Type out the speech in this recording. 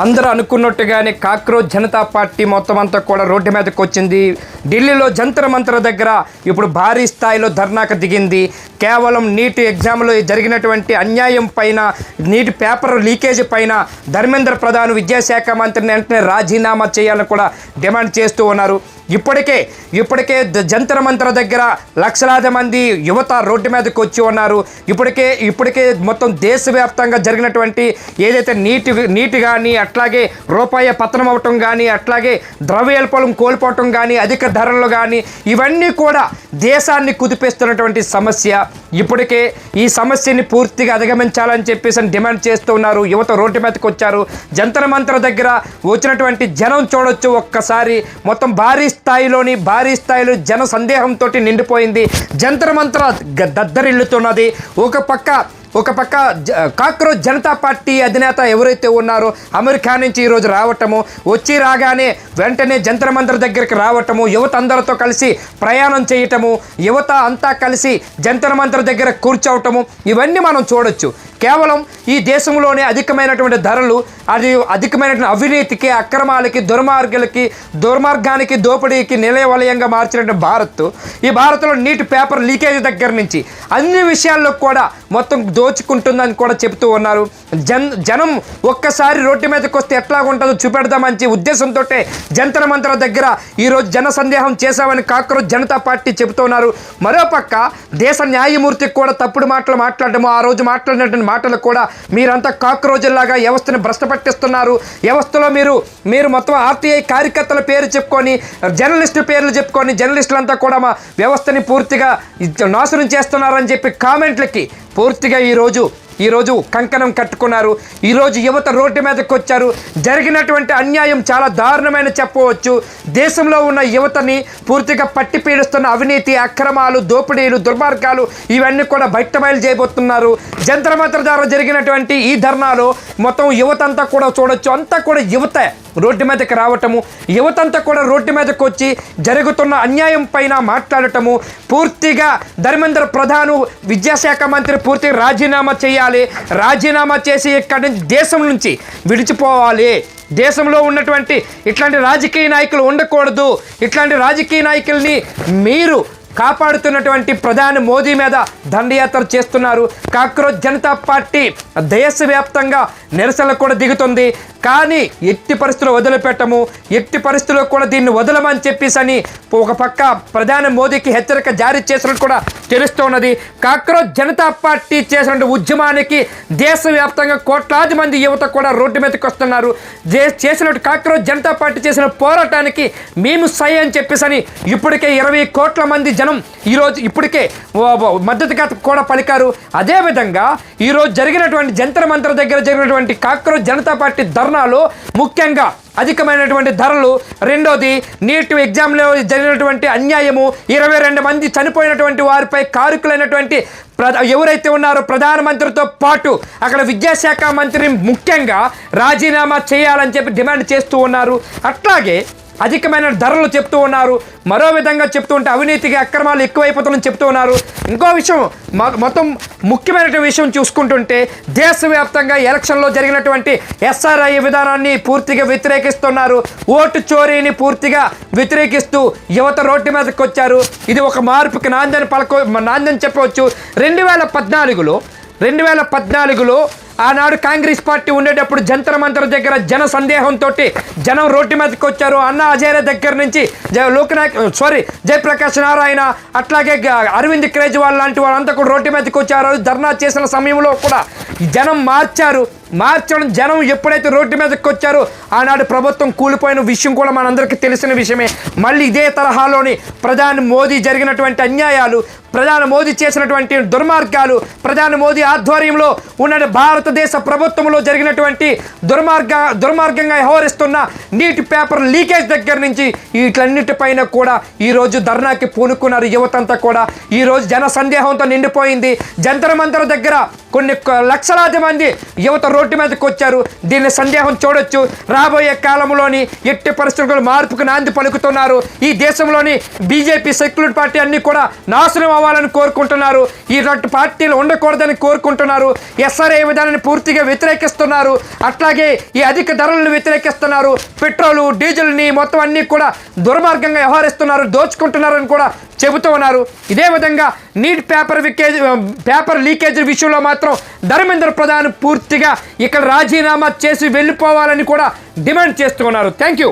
అందరూ అనుకున్నట్టుగానే cockroach Janata party మొత్తం అంతా కూడా రోడ్డు మీదకి వచ్చింది. ఢిల్లీలో జంతర్ మంతర్ దగ్గర ఇప్పుడు భారీ స్థాయిలో ధర్నాకు దిగింది. కేవలం నీట్ ఎగ్జామ్లో జరిగినటువంటి అన్యాయం పైన, నీట్ పేపర్ లీకేజ్ పైన ధర్మేంద్ర ప్రధాన్ విద్యాశాఖ మంత్రిని వెంటనే రాజీనామా చేయాలని కూడా డిమాండ్ చేస్తూ ఉన్నారు. ఇప్పటికే జంతర్ మంతర్ దగ్గర లక్షలాది మంది యువత రోడ్డు మీదకి వచ్చి ఉన్నారు. ఇప్పటికే మొత్తం దేశవ్యాప్తంగా జరిగినటువంటి ఏదైతే నీటి కానీ, అట్లాగే రూపాయి పతనం అవ్వటం కానీ, అట్లాగే ద్రవ్యోల్బణం కోల్పోవటం కానీ, అధిక ధరలు కానీ, ఇవన్నీ కూడా దేశాన్ని కుదిపేస్తున్నటువంటి సమస్య. ఇప్పటికే ఈ సమస్యని పూర్తిగా అధిగమించాలని చెప్పేసి డిమాండ్ చేస్తూ ఉన్నారు. యువత రోడ్డు మీదకి వచ్చారు. జంతర్ మంతర్ దగ్గర వచ్చినటువంటి జనం చూడొచ్చు. ఒక్కసారి మొత్తం భారీ స్థాయిలో జన సందేహంతో నిండిపోయింది. జంతర్ మంతర్ దద్దరిల్లుతున్నది. ఒక పక్క కాక్రోచ్ జనతా పార్టీ అధినేత ఎవరైతే ఉన్నారో అమెరికా నుంచి ఈరోజు రాగానే వెంటనే జంతర్ మంతర్ దగ్గరికి రావటము, యువత అందరితో కలిసి ప్రయాణం చేయటము, యువత అంతా కలిసి జంతర్ మంతర్ దగ్గర కూర్చోవటము, ఇవన్నీ మనం చూడొచ్చు. కేవలం ఈ దేశంలోనే అధికమైనటువంటి ధరలు, అది అధికమైనటువంటి అవినీతికి, అక్రమాలకి, దుర్మార్గానికి, దోపిడీకి నిలయవలయంగా మార్చినటువంటి ఈ భారత్లో నీటి పేపర్ లీకేజ్ దగ్గర నుంచి అన్ని విషయాల్లో కూడా మొత్తం దోచుకుంటుందని కూడా చెబుతూ ఉన్నారు. జనం ఒక్కసారి రోడ్డు మీదకి వస్తే ఎట్లా ఉంటుందో చూపెడదామని ఉద్దేశంతో జంతర్ మంతర్ దగ్గర ఈరోజు జన సందేహం చేశామని కాక్రోచ్ జనతా పార్టీ చెబుతూ ఉన్నారు. మరోపక్క దేశ న్యాయమూర్తికి కూడా తప్పుడు మాటలు మాట్లాడటము, ఆ రోజు మాట్లాడినటువంటి మాటలు కూడా మీరంతా కాక్రోజుల్లాగా వ్యవస్థను భ్రష్టపట్టిస్తున్నారు. వ్యవస్థలో మీరు మొత్తం ఆర్టీఐ కార్యకర్తల పేరు చెప్పుకొని, జర్నలిస్టు పేర్లు చెప్పుకొని, జర్నలిస్టులంతా కూడా మా వ్యవస్థని పూర్తిగా నాశనం చేస్తున్నారని చెప్పి కామెంట్లకి పూర్తిగా ఈరోజు కంకణం కట్టుకున్నారు. ఈరోజు యువత రోడ్డు మీదకి వచ్చారు. జరిగినటువంటి అన్యాయం చాలా దారుణమైన చెప్పవచ్చు. దేశంలో ఉన్న యువతని పూర్తిగా పట్టి పీడిస్తున్న అవినీతి, అక్రమాలు, దోపిడీలు, దుర్మార్గాలు ఇవన్నీ కూడా బయటబయలు చేయబోతున్నారు. జంతర్ మంతర్ ద్వారా జరిగినటువంటి ఈ ధర్నాలో మొత్తం యువత అంతా కూడా చూడొచ్చు. అంతా కూడా యువత రోడ్డు మీదకి రావటము, యువతంతా కూడా రోడ్డు మీదకి వచ్చి జరుగుతున్న అన్యాయం పైన మాట్లాడటము, పూర్తిగా ధర్మేంద్ర ప్రధాన్ విద్యాశాఖ మంత్రి పూర్తిగా రాజీనామా చేసి ఇక్కడి నుంచి దేశం నుంచి విడిచిపోవాలి. దేశంలో ఉన్నటువంటి ఇట్లాంటి రాజకీయ నాయకులు ఉండకూడదు. ఇట్లాంటి రాజకీయ నాయకుల్ని మీరు కాపాడుతున్నటువంటి ప్రధాని మోదీ మీద దండయాత్ర చేస్తున్నారు. కాక్రోచ్ జనతా పార్టీ దేశవ్యాప్తంగా నిరసనలు కూడా దిగుతుంది. కానీ ఎట్టి పరిస్థితుల్లో వదిలిపెట్టము, ఎట్టి పరిస్థితుల్లో కూడా దీన్ని వదలమని చెప్పేసి ఒక పక్క ప్రధాని మోదీకి హెచ్చరిక జారీ చేసినట్టు కూడా తెలుస్తున్నది. కాక్రోచ్ జనతా పార్టీ చేసిన ఉద్యమానికి దేశవ్యాప్తంగా కోట్లాది మంది యువత కూడా రోడ్డు మీదకి వస్తున్నారు. చేసినట్టు కాక్రోచ్ జనతా పార్టీ చేసిన పోరాటానికి మేము సై అని చెప్పేసి ఇప్పటికే 20 కోట్ల మంది జనం ఇప్పటికే మద్దతుగా కూడా పలికారు. అదేవిధంగా ఈరోజు జరిగినటువంటి జంతర్ మంతర్ దగ్గర జరిగినటువంటి కాక్రోచ్ జనతా పార్టీ ధర్నాలో ముఖ్యంగా అధికమైనటువంటి ధరలు, రెండోది నీట్ ఎగ్జామ్లో జరిగినటువంటి అన్యాయము, 22 మంది చనిపోయినటువంటి వారిపై కారకులైనటువంటి ఎవరైతే ఉన్నారో ప్రధానమంత్రితో పాటు అక్కడ విద్యాశాఖ మంత్రి ముఖ్యంగా రాజీనామా చేయాలని చెప్పి డిమాండ్ చేస్తూ ఉన్నారు. అట్లాగే అధికమైన ధరలు చెప్తూ ఉన్నారు. మరో విధంగా చెప్తూ ఉంటే అవినీతికి, అక్రమాలు ఎక్కువైపోతుందని చెప్తూ ఉన్నారు. ఇంకో విషయం, మొత్తం ముఖ్యమైన విషయం చూసుకుంటుంటే దేశవ్యాప్తంగా ఎలక్షన్లో జరిగినటువంటి ఎస్ఆర్ఐ విధానాన్ని పూర్తిగా వ్యతిరేకిస్తున్నారు. ఓటు చోరీని పూర్తిగా వ్యతిరేకిస్తూ యువత రోడ్డు మీదకి వచ్చారు. ఇది ఒక మార్పుకి నాందని చెప్పవచ్చు. 2014లో ఆనాడు కాంగ్రెస్ పార్టీ ఉండేటప్పుడు జంతర్ మంతర్ దగ్గర జన సందేహంతో జనం రోడ్డు మీదకి వచ్చారు. అన్నా హజారే దగ్గర నుంచి జయప్రకాష్ నారాయణ, అట్లాగే అరవింద్ కేజ్రీవాల్ లాంటి వాళ్ళంతా కూడా రోడ్డు మీదకి వచ్చారు. ధర్నా చేసిన సమయంలో కూడా జనం మార్చడం జనం ఎప్పుడైతే రోడ్డు మీదకి వచ్చారో ఆనాడు ప్రభుత్వం కూలిపోయిన విషయం కూడా మనందరికీ తెలిసిన విషయమే. మళ్ళీ ఇదే తరహాలోని ప్రధాని మోదీ జరిగినటువంటి అన్యాయాలు, ప్రధాని మోదీ చేసినటువంటి దుర్మార్గాలు, ప్రధాని మోదీ ఆధ్వర్యంలో ఉన్న భారతదేశ ప్రభుత్వంలో జరిగినటువంటి దుర్మార్గంగా వ్యవహరిస్తున్న నీటి పేపర్ లీకేజ్ దగ్గర నుంచి వీటన్ని వీటన్నిటిపైన కూడా ఈరోజు ధర్నాకి పూనుకున్నారు యువతంతా కూడా. ఈరోజు జన సందేహంతో నిండిపోయింది. జంతర్ మంతర్ దగ్గర కొన్ని లక్షలాది మంది యువత రోడ్డు మీదకి వచ్చారు. దీన్ని సందేహం చూడొచ్చు. రాబోయే కాలంలోని ఎట్టి పరిస్థితుల్లో మార్పుకు నాంది పలుకుతున్నారు. ఈ దేశంలోని బీజేపీ సెక్యులర్ పార్టీ అన్ని కూడా నాశనం అవ్వాలని కోరుకుంటున్నారు. ఇలాంటి పార్టీలు ఉండకూడదని కోరుకుంటున్నారు. ఎస్ఆర్ఏ విధానాన్ని పూర్తిగా వ్యతిరేకిస్తున్నారు. అట్లాగే ఈ అధిక ధరలను వ్యతిరేకిస్తున్నారు. పెట్రోలు డీజిల్ని మొత్తం అన్ని కూడా దుర్మార్గంగా వ్యవహరిస్తున్నారు, దోచుకుంటున్నారని కూడా చెబుతూ ఉన్నారు. ఇదే విధంగా నీట్ పేపర్ లీకేజ్ విషయంలో మాత్రం ధర్మేంద్ర ప్రధాన్ పూర్తిగా ఇక్కడ రాజీనామా చేసి వెళ్ళిపోవాలని కూడా డిమాండ్ చేస్తున్నారు. Thank you.